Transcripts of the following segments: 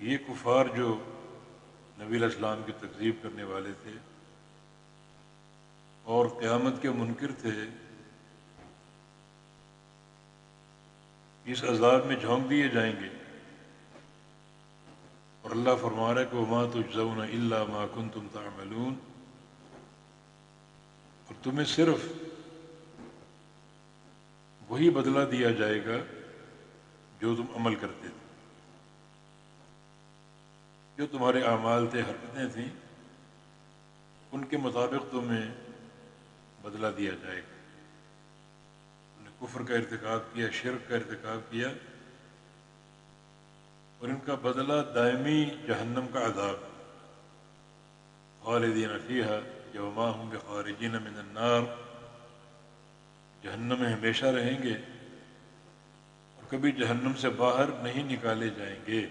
یہ کفار جو نبی علیہ السلام کی تکذیب کرنے والے تھے اور قیامت کے منکر تھے، اس عذاب میں جھونک دیے جائیں گے، اور اللہ فرما رہا ہے کہ وَمَا تُجْزَوْنَ إِلَّا مَا كُنتُمْ تَعْمَلُونَ، اور تمہیں صرف وہی بدلہ دیا جائے گا جو تم عمل کرتے تھے، جو تمہارے اعمال تھے، حرکتیں تھیں، ان کے مطابق تمہیں بدلہ دیا جائے گا۔ انہوں نے کفر کا ارتکاب کیا، شرک کا ارتکاب کیا، اور ان کا بدلہ دائمی جہنم کا عذاب، خالدین فیہا وما ھم بخارجین من النار، جہنم میں ہمیشہ رہیں گے اور کبھی جہنم سے باہر نہیں نکالے جائیں گے۔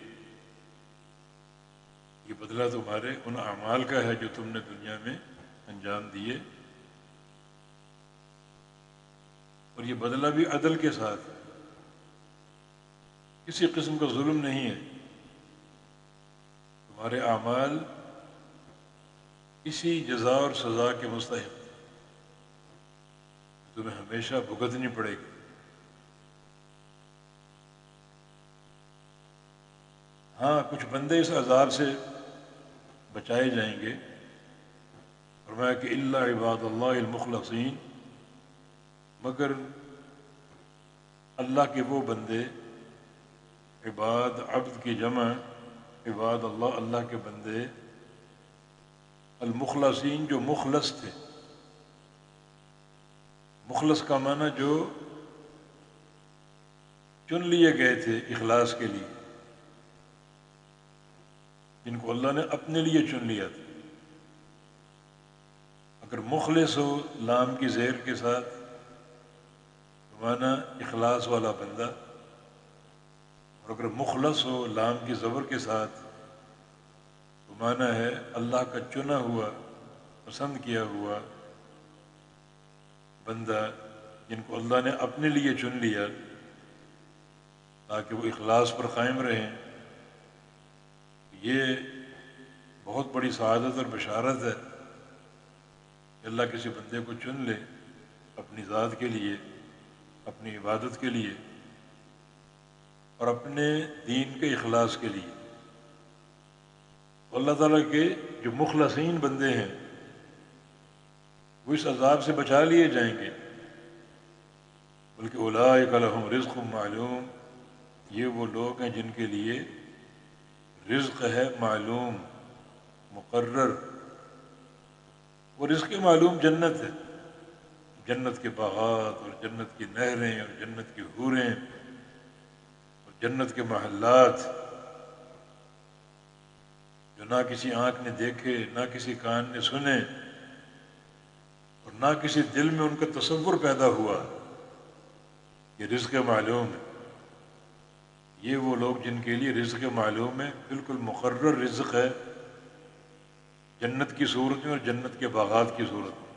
یہ بدلہ تمہارے ان اعمال کا ہے جو تم نے دنیا میں انجام دیے، اور یہ بدلہ بھی عدل کے ساتھ، کسی قسم کا ظلم نہیں ہے۔ تمہارے اعمال اسی جزا اور سزا کے مستحق ہیں، تمہیں ہمیشہ بھگتنی پڑے گی۔ ہاں، کچھ بندے اس عذاب سے بچائے جائیں گے، فرمایا کہ الا عباد اللہ المخلصین، مگر اللہ کے وہ بندے، عباد عبد کی جمع، عباد اللہ اللہ کے بندے، المخلصین جو مخلص تھے۔ مخلص کا معنی جو چن لیے گئے تھے اخلاص کے لیے، جن کو اللہ نے اپنے لیے چن لیا تھا۔ اگر مخلص ہو لام کی زیر کے ساتھ تو معنی اخلاص والا بندہ، اور اگر مخلص ہو لام کی زبر کے ساتھ تو معنی ہے اللہ کا چنا ہوا، پسند کیا ہوا بندہ، جن کو اللہ نے اپنے لیے چن لیا تاکہ وہ اخلاص پر قائم رہیں۔ یہ بہت بڑی سعادت اور بشارت ہے کہ اللہ کسی بندے کو چن لے اپنی ذات کے لیے، اپنی عبادت کے لیے، اور اپنے دین کے اخلاص کے لیے۔ اللہ تعالیٰ کے جو مخلصین بندے ہیں وہ اس عذاب سے بچا لیے جائیں گے، بلکہ اولئک لہم رزق معلوم، یہ وہ لوگ ہیں جن کے لیے رزق ہے معلوم، مقرر۔ وہ رزق معلوم جنت ہے، جنت کے باغات اور جنت کی نہریں اور جنت کی حوریں اور جنت کے محلات، جو نہ کسی آنکھ نے دیکھے، نہ کسی کان نے سنے، اور نہ کسی دل میں ان کا تصور پیدا ہوا۔ یہ رزق معلوم ہے۔ یہ وہ لوگ جن کے لیے رزق معلوم ہے، بالکل مقرر رزق ہے، جنت کی صورت میں اور جنت کے باغات کی صورت میں۔